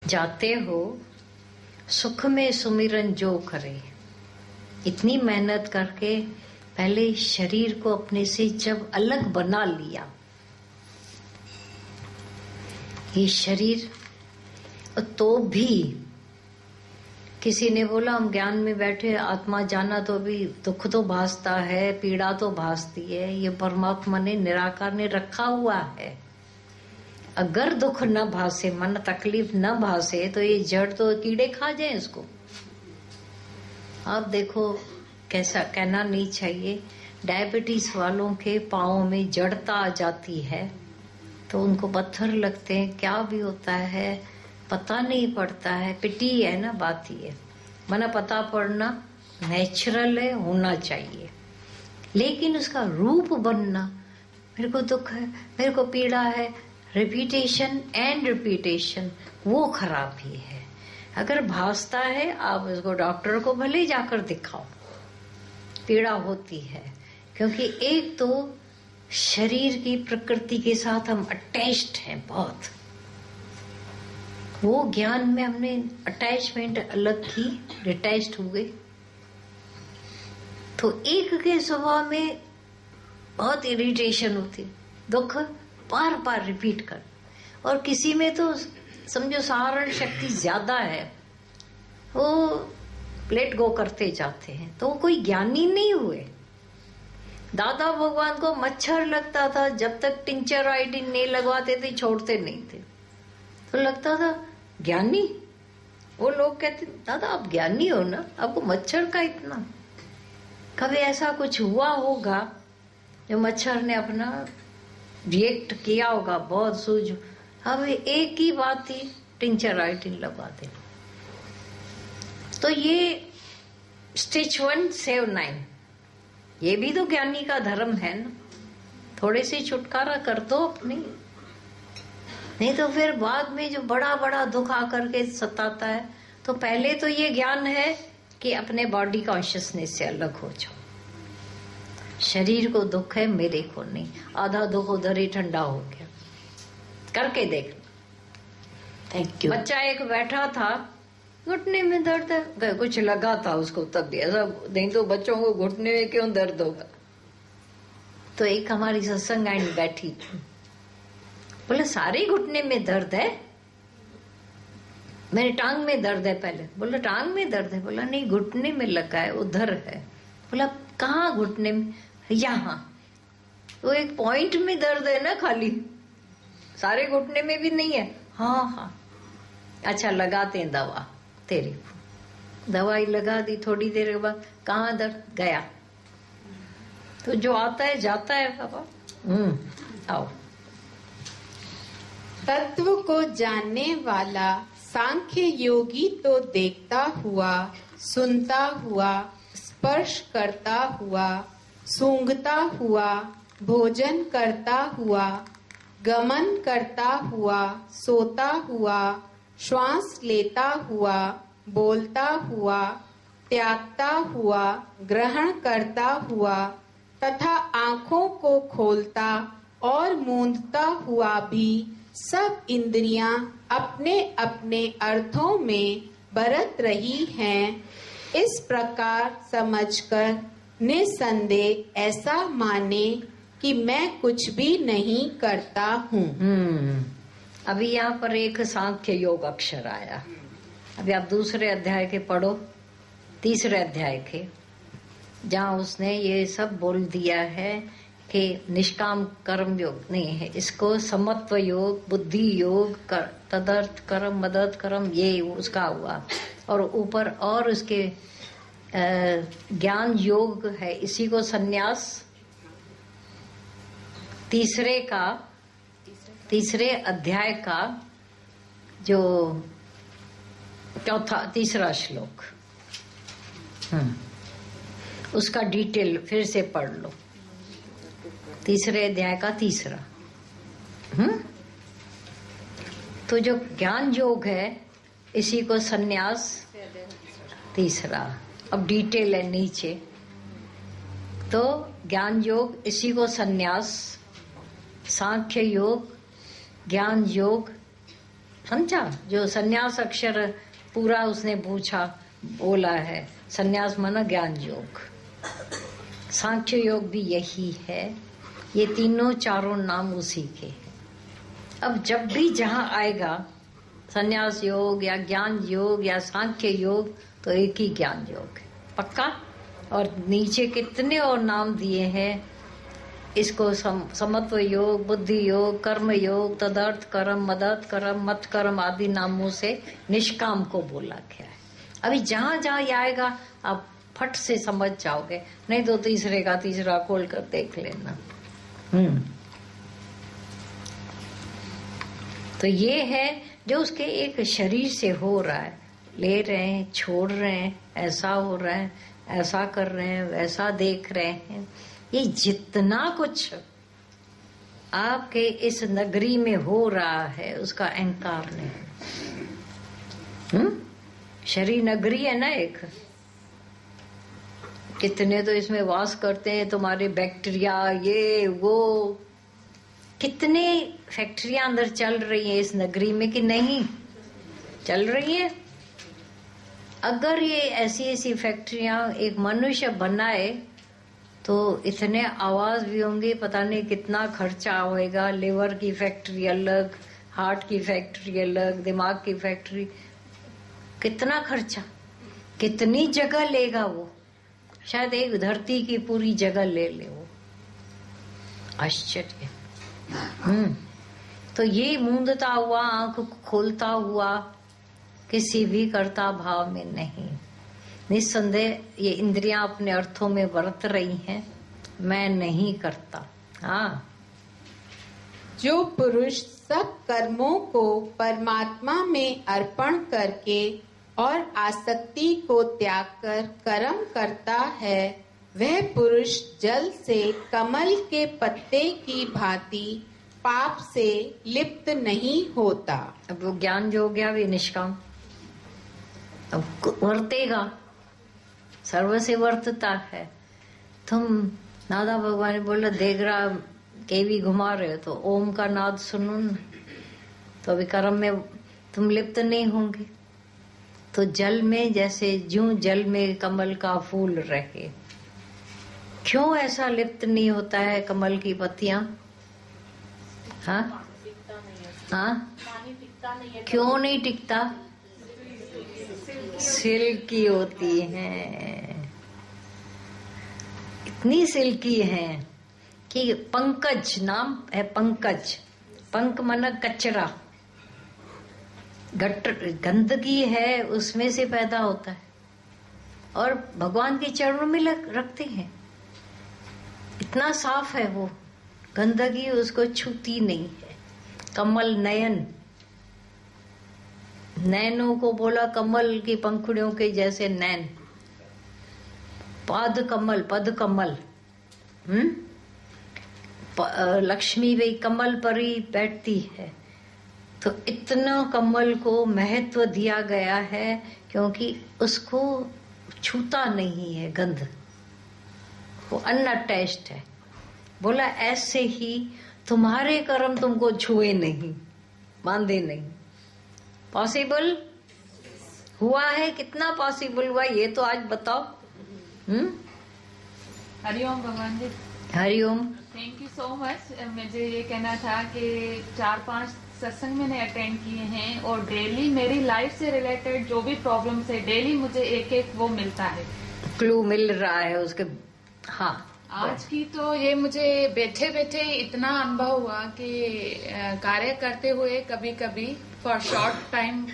जाते हो सुख में सुमिरन जो करे। इतनी मेहनत करके पहले शरीर को अपने से जब अलग बना लिया, ये शरीर, तो भी किसी ने बोला हम ज्ञान में बैठे, आत्मा जाना तो भी दुख तो भासता है, पीड़ा तो भासती है, ये परमात्मा ने निराकार ने रखा हुआ है। अगर दुख न भासे, मन तकलीफ न भासे, तो ये जड़ तो कीड़े खा जाए इसको। आप देखो, कैसा कहना नहीं चाहिए, डायबिटीज वालों के पाँव में जड़ता आ जाती है तो उनको पत्थर लगते हैं, क्या भी होता है पता नहीं पड़ता है। पिटी है ना, बात ही है, मना पता पड़ना नेचुरल है, होना चाहिए, लेकिन उसका रूप बनना, मेरे को दुख है, मेरे को पीड़ा है, रिपीटेशन एंड रिपीटेशन, वो खराबी है। अगर भासता है, आप उसको डॉक्टर को भले जाकर दिखाओ, पीड़ा होती है, क्योंकि एक तो शरीर की प्रकृति के साथ हम अटैच्ड हैं बहुत। वो ज्ञान में हमने अटैचमेंट अलग की, डिटैच्ड हुए, तो एक के स्वभाव में बहुत इरिटेशन होती, दुख बार बार रिपीट कर, और किसी में तो समझो सहारण शक्ति ज्यादा है, वो लेट गो करते जाते हैं, तो वो कोई ज्ञानी नहीं हुए। दादा भगवान को मच्छर लगता था, जब तक टिंचर आयोडीन नहीं लगवाते थे छोड़ते नहीं थे, तो लगता था ज्ञानी। वो लोग कहते दादा आप ज्ञानी हो ना, आपको मच्छर का इतना। कभी ऐसा कुछ हुआ होगा जो मच्छर ने अपना रिएक्ट किया होगा, बहुत सूझ, अब एक ही बात थी, टिंचर आयोडीन लगवा दे। तो ये स्टिच 1 सेव 9, ये भी तो ज्ञानी का धर्म है ना, थोड़े से छुटकारा कर दो अपनी, नहीं तो फिर बाद में जो बड़ा बड़ा दुख आकर के सताता है। तो पहले तो ये ज्ञान है कि अपने बॉडी कॉन्शियसनेस से अलग हो जाओ। शरीर को दुख है, मेरे को नहीं, आधा दुख उधर ही ठंडा हो गया, करके देख। Thank you. बच्चा एक बैठा था, घुटने में दर्द है, कुछ लगा था उसको, तब भी ऐसा नहीं तो बच्चों को घुटने में क्यों दर्द होगा। तो एक हमारी सत्संग आइन बैठी थी, बोले सारे घुटने में दर्द है, मेरे टांग में दर्द है। पहले बोला टांग में दर्द है, बोला नहीं घुटने में लगा है, उधर है। बोला कहाँ घुटने में? यहाँ। तो एक पॉइंट में दर्द है ना, खाली सारे घुटने में भी नहीं है। हाँ हाँ, अच्छा लगाते हैं दवा तेरे को। दवाई लगा दी, थोड़ी देर के बाद कहाँ दर्द गया। तो जो आता है जाता है बाबा। आओ। तत्व को जानने वाला सांख्य योगी तो देखता हुआ, सुनता हुआ, स्पर्श करता हुआ, सूंघता हुआ, भोजन करता हुआ, गमन करता हुआ, सोता हुआ, श्वास लेता हुआ, बोलता हुआ, त्यागता हुआ, ग्रहण करता हुआ तथा आँखों को खोलता और मूंदता हुआ भी सब इंद्रियां अपने अपने अर्थों में बरत रही हैं। इस प्रकार समझकर निसंदेह ऐसा माने कि मैं कुछ भी नहीं करता हूँ। अभी यहाँ पर एक सांख्य योग अक्षर आया। अभी आप दूसरे अध्याय के पढ़ो, तीसरे अध्याय के, जहाँ उसने ये सब बोल दिया है कि निष्काम कर्म योग नहीं है, इसको समत्व योग, बुद्धि योग, तदर्थ कर्म, मदद कर्म, ये उसका हुआ। और ऊपर और उसके ज्ञान योग है, इसी को सन्यास तीसरे अध्याय का जो तीसरा श्लोक, उसका डिटेल फिर से पढ़ लो। तीसरे अध्याय का तीसरा। तो जो ज्ञान योग है इसी को सन्यास तीसरा। अब डिटेल है नीचे। तो ज्ञान योग इसी को सन्यास, सांख्य योग, ज्ञान योग, समझा? जो संन्यास अक्षर पूरा उसने बोला है। संन्यास माना ज्ञान योग, सांख्य योग भी यही है। ये तीनों चारों नाम उसी के हैं। अब जब भी जहां आएगा संन्यास योग या ज्ञान योग या सांख्य योग, तो एक ही ज्ञान योग है, पक्का। और नीचे कितने और नाम दिए हैं इसको, समत्व योग, बुद्धि योग, कर्म योग, तदर्थ कर्म, मदत कर्म, मत कर्म आदि नामों से निष्काम को बोला गया है। अभी जहां जहां ये आएगा आप फट से समझ जाओगे, नहीं तो तीसरा खोल कर देख लेना। तो ये है जो उसके एक शरीर से हो रहा है, ले रहे हैं, छोड़ रहे हैं, ऐसा हो रहा है, ऐसा कर रहे हैं, वैसा देख रहे हैं। ये जितना कुछ आपके इस नगरी में हो रहा है उसका अहंकार नहीं। शरीर नगरी है ना एक, कितने तो इसमें वास करते हैं, तुम्हारे बैक्टीरिया ये वो, कितने फैक्ट्रियां अंदर चल रही है इस नगरी में कि नहीं चल रही है। अगर ये ऐसी ऐसी फैक्ट्रियां एक मनुष्य बनाए तो इतने आवाज भी होंगे, पता नहीं कितना खर्चा होएगा। लिवर की फैक्ट्री अलग, हार्ट की फैक्ट्री अलग, दिमाग की फैक्ट्री, कितना खर्चा, कितनी जगह लेगा वो। शायद एक धरती की पूरी जगह ले वो। आश्चर्य। तो ये मूंदता हुआ, आंख खोलता हुआ, किसी भी कर्ता भाव में नहीं। निस्संदेह ये इंद्रियां अपने अर्थों में बरत रही हैं, मैं नहीं करता। हाँ, जो पुरुष सब कर्मों को परमात्मा में अर्पण करके और आसक्ति को त्याग कर कर्म करता है, वह पुरुष जल से कमल के पत्ते की भांति पाप से लिप्त नहीं होता। अब वो ज्ञान जो हो गया वे निष्काम, अब वर्तेगा, सर्व से वर्तता है। तुम नादा भगवान ने बोला देगरा केवी घुमा रहे हो तो ओम का नाद सुनो न, तो अभी कर्म में तुम लिप्त नहीं होंगे। तो जल में जैसे जूं जल में कमल का फूल रहे, क्यों ऐसा लिप्त नहीं होता है कमल की पत्तियां? हाँ हाँ, क्यों नहीं टिकता? सिल्की होती हैं, इतनी सिल्की हैं कि पंकज नाम है। पंकज, पंक माना कचरा, गंदगी है उसमें से पैदा होता है और भगवान के चरणों में रखते हैं। इतना साफ है वो, गंदगी उसको छूती नहीं है। कमल नयन, नैनों को बोला कमल की पंखुड़ियों के जैसे नैन। पद कमल, लक्ष्मी भी कमल पर ही बैठती है। तो इतना कमल को महत्व दिया गया है क्योंकि उसको छूता नहीं है गंध, वो अनअटैच्ड है। बोला ऐसे ही तुम्हारे कर्म तुमको छुए नहीं, बांधे नहीं। पॉसिबल हुआ है? कितना पॉसिबल हुआ ये तो आज बताओ। हरिओम भगवान जी। हरिओम। Thank you so much. मुझे ये कहना था कि 4-5 सत्संग मैंने अटेंड किए हैं और डेली मेरी लाइफ से रिलेटेड जो भी प्रॉब्लम्स है डेली मुझे एक वो मिलता है, क्लू मिल रहा है उसके। हाँ, आज की तो ये मुझे बैठे बैठे इतना अनुभव हुआ कि कार्य करते हुए कभी कभी फॉर शॉर्ट टाइम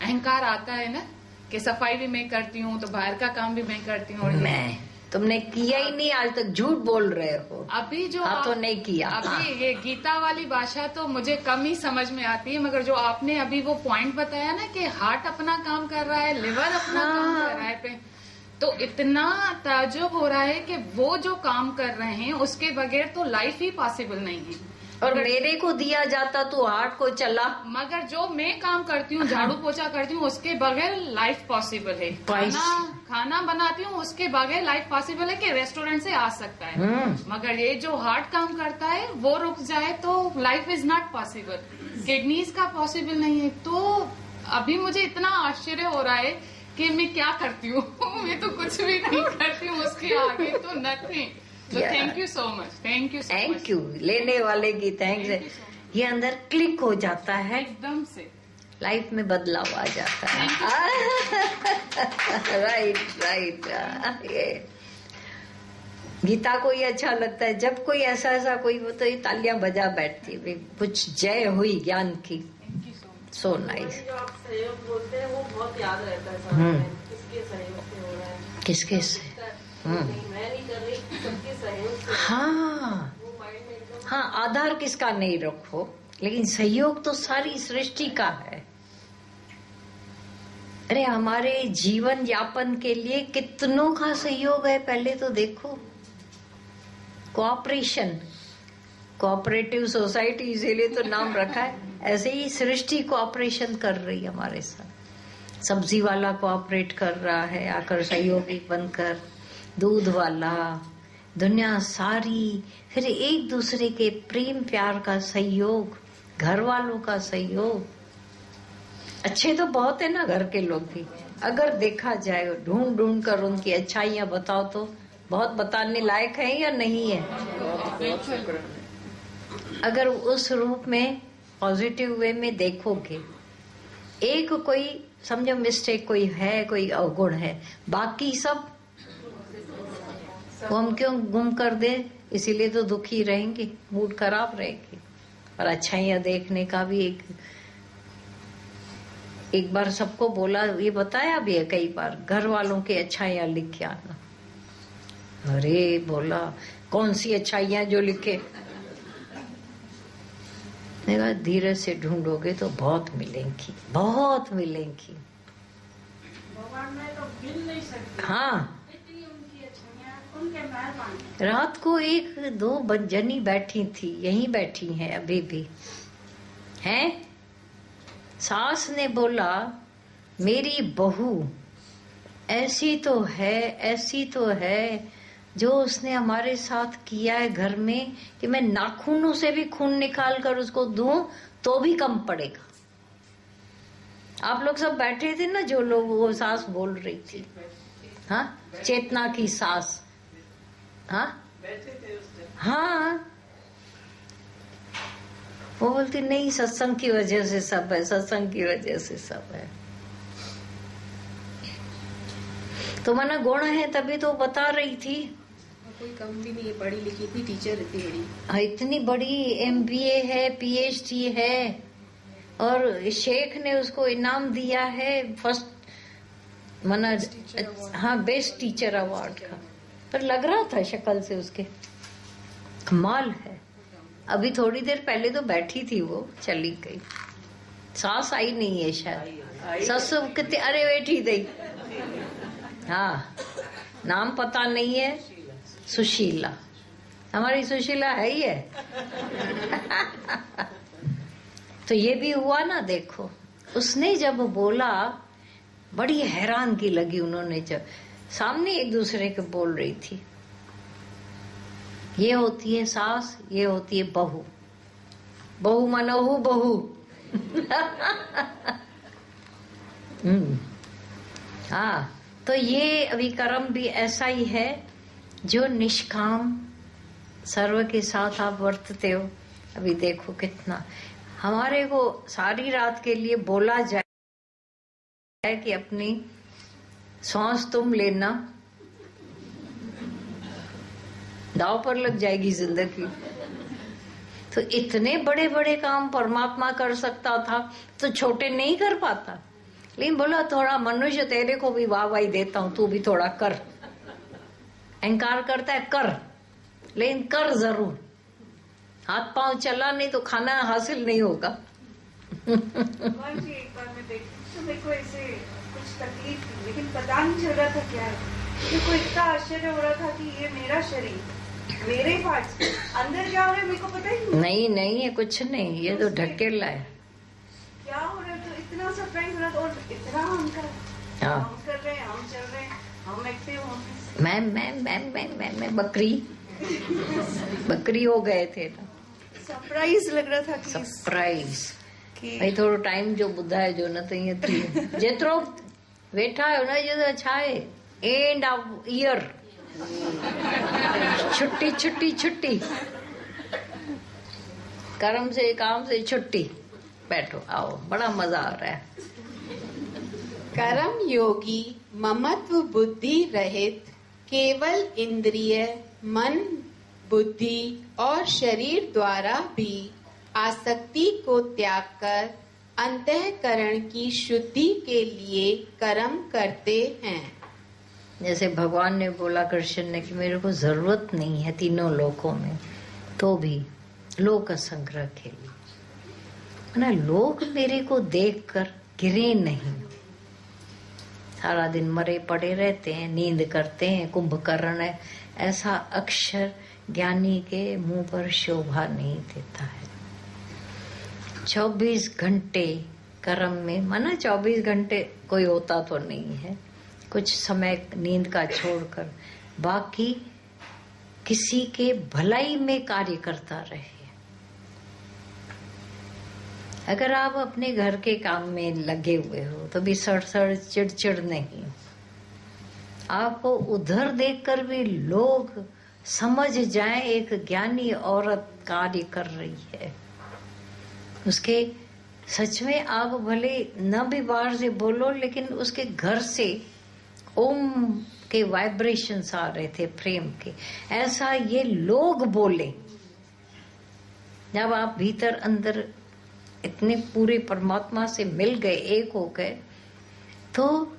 अहंकार आता है ना, कि सफाई भी मैं करती हूँ तो बाहर का काम भी मैं करती हूँ। तुमने किया ही नहीं आज तक, झूठ बोल रहे हो। अभी जो तो नहीं किया। अभी ये गीता वाली भाषा तो मुझे कम ही समझ में आती है, मगर जो आपने अभी वो पॉइंट बताया ना कि हार्ट अपना काम कर रहा है, लिवर अपना काम कर रहा है, तो इतना ताज्जुब हो रहा है कि वो जो काम कर रहे हैं उसके बगैर तो लाइफ ही पॉसिबल नहीं है। और मेरे को दिया जाता तो हार्ट को चला, मगर जो मैं काम करती हूँ, झाड़ू पोछा करती हूँ, उसके बगैर लाइफ पॉसिबल है। खाना बनाती हूँ उसके बगैर लाइफ पॉसिबल है कि रेस्टोरेंट से आ सकता है, मगर ये जो हार्ट काम करता है वो रुक जाए तो life is not possible. Kidneys का पॉसिबल नहीं है। तो अभी मुझे इतना आश्चर्य हो रहा है कि मैं क्या करती हूँ मैं तो कुछ भी नहीं करती हूँ, उसके आगे तो नथिंग। तो thank you so much, thank you, thank you. लेने वाले की थैंक्स। ये अंदर क्लिक हो जाता है, एकदम से लाइफ में बदलाव आ जाता है। राइट। ये गीता को ये अच्छा लगता है जब कोई ऐसा कोई वो तो ये तालियां बजा बैठती है, कुछ जय हुई ज्ञान की। So nice. जो आप सहयोग बोलते हैं वो बहुत याद रहता है सामने, किसके सहयोग से हो रहा है, किसके से। मैं नहीं कर रही, सबके सहयोग से। हाँ वो माइंड में एकदम। हाँ, आधार किसका नहीं रखो, लेकिन सहयोग तो सारी सृष्टि का है। अरे हमारे जीवन यापन के लिए कितनों का सहयोग है, पहले तो देखो। कोऑपरेशन, कोऑपरेटिव सोसाइटी इसीलिए तो नाम रखा है। ऐसे ही सृष्टि कोऑपरेशन कर रही है हमारे साथ। सब्जी वाला कोऑपरेट कर रहा है आकर सहयोगी बनकर, दूध वाला, दुनिया सारी, फिर एक दूसरे के प्रेम प्यार का सहयोग, घर वालों का सहयोग। अच्छे तो बहुत है ना घर के लोग भी, अगर देखा जाए ढूंढ ढूंढ कर उनकी अच्छाइयां बताओ तो बहुत बताने लायक है या नहीं है। अगर उस रूप में पॉजिटिव वे में देखोगे, एक कोई समझो मिस्टेक कोई है, कोई अवगुण है, बाकी सब वो हम क्यों गुम कर दे, इसीलिए तो दुखी रहेंगे, मूड खराब रहेगी। और अच्छाइयां देखने का भी एक बार सबको बोला, ये बताया भी है कई बार, घर वालों की अच्छाइयां लिख के आना। अरे बोला कौन सी अच्छाइयां जो लिखे, धीरे से ढूंढोगे तो बहुत मिलेंगी, बहुत मिलेंगी। भगवान में तो गिन नहीं सकते। हाँ, इतनी उनकी अच्छाइयां, उनके मेहरबानी। रात को एक दो जनी बैठी थी, यहीं बैठी हैं अभी भी हैं। सास ने बोला मेरी बहू ऐसी तो है जो उसने हमारे साथ किया है घर में कि मैं नाखूनों से भी खून निकाल कर उसको दूं तो भी कम पड़ेगा। आप लोग सब बैठे थे ना, जो लोग, वो सास बोल रही थी, हाँ, चेतना की सास, हाँ बैठे थे उस दिन। हाँ, वो बोलती नहीं, सत्संग की वजह से सब है, सत्संग की वजह से सब है। तो मना गुण है, तभी तो बता रही थी। कोई कम भी नहीं है, पढ़ी लिखी थी, टीचर इतनी बड़ी। हाँ, इतनी बड़ी MBA है, PhD है, और शेख ने उसको इनाम दिया है फर्स्ट मना, हाँ, बेस्ट टीचर अवार्ड का। पर लग रहा था शक्ल से उसके, कमाल है। अभी थोड़ी देर पहले तो बैठी थी, वो चली गई। सास आई नहीं है शायद, ससु कितने, अरे बैठी थी, हाँ, नाम पता नहीं है, सुशीला, हमारी सुशीला है ही है। तो ये भी हुआ ना, देखो उसने जब बोला बड़ी हैरान की लगी उन्होंने, जब सामने एक दूसरे के बोल रही थी। ये होती है सास, ये होती है बहू, बहू मनोहू बहू। हाँ, तो ये अभी कर्म भी ऐसा ही है जो निष्काम सर्व के साथ आप वर्तते हो। अभी देखो कितना हमारे को सारी रात के लिए बोला जाए कि अपनी सांस तुम लेना, दाव पर लग जाएगी जिंदगी। तो इतने बड़े बड़े काम परमात्मा कर सकता था तो छोटे नहीं कर पाता। लेकिन बोला थोड़ा मनुष्य तेरे को भी वाह देता हूं, तू भी थोड़ा कर। अहंकार करता है कर, लेकिन कर जरूर। हाथ पांव चला नहीं तो खाना हासिल नहीं होगा। भगवान जी एक बार मैं देखी तो मेरे को ऐसे कुछ तकलीफ थी, लेकिन पता नहीं चल रहा था क्या है। मेरे को इतना आश्चर्य हो रहा था कि ये मेरा शरीर, मेरे पार्ट्स अंदर क्या हो रहा है मेरे को पता ही नहीं। नहीं है कुछ नहीं, ये तो ढकेला है। क्या हो रहा है। तो इतना सरप्राइज हो रहा था, और इतना हम कर रहे हैं, हम चल रहे हैं, हम एक्टिव होंगे। मैं बकरी हो गए थे ना। सरप्राइज लग रहा था कि सरप्राइज। कि भाई थोड़ो टाइम जो ॿुधाए जो न त ईअं थी जेतिरो वेठा आहियो न जो छा आहे एंड ऑफ ईयर छुट्टी छुट्टी छुट्टी कर्म से काम से छुट्टी बैठो आओ बड़ा मजा आ रहा है। कर्म योगी ममत्व बुद्धि रहित केवल इंद्रिय मन बुद्धि और शरीर द्वारा भी आसक्ति को त्याग कर अंतःकरण की शुद्धि के लिए कर्म करते हैं। जैसे भगवान ने बोला कृष्ण ने कि मेरे को जरूरत नहीं है तीनों लोकों में, तो भी लोक संग्रह के लिए ना लोग मेरे को देखकर गिरे नहीं। सारा दिन मरे पड़े रहते हैं, नींद करते हैं, कुंभकर्ण है, ऐसा अक्षर ज्ञानी के मुंह पर शोभा नहीं देता है। 24 घंटे कर्म में, माना 24 घंटे कोई होता तो नहीं है, कुछ समय नींद का छोड़कर बाकी किसी के भलाई में कार्य करता रहे। अगर आप अपने घर के काम में लगे हुए हो तो भी सड़सड़ चिड़चिड़ नहीं, आपको उधर देखकर भी लोग समझ जाएं एक ज्ञानी औरत कार्य कर रही है। उसके सच में आप भले न भी बाहर से बोलो, लेकिन उसके घर से ओम के वाइब्रेशंस आ रहे थे प्रेम के, ऐसा ये लोग बोले। जब आप भीतर अंदर इतने पूरे परमात्मा से मिल गए, एक हो गए, तो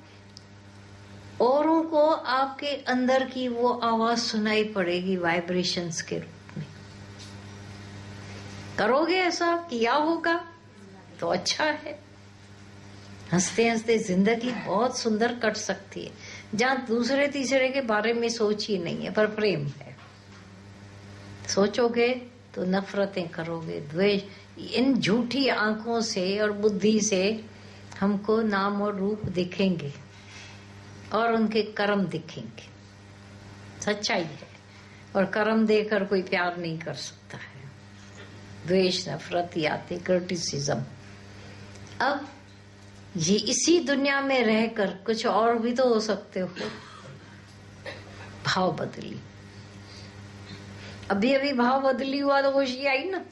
औरों को आपके अंदर की वो आवाज सुनाई पड़ेगी वाइब्रेशंस के रूप में। करोगे ऐसा, किया होगा तो अच्छा है। हंसते हंसते जिंदगी बहुत सुंदर कट सकती है, जहाँ दूसरे तीसरे के बारे में सोच ही नहीं है पर प्रेम है। सोचोगे तो नफरतें करोगे, द्वेष, इन झूठी आंखों से और बुद्धि से हमको नाम और रूप दिखेंगे और उनके कर्म दिखेंगे। सच्चाई है। और कर्म देकर कोई प्यार नहीं कर सकता है। द्वेष, नफरत, यादें, क्रिटिसिज्म। अब ये इसी दुनिया में रहकर कुछ और भी तो हो सकते हो। भाव बदली, अभी अभी भाव बदली हुआ तो खुशी आई ना।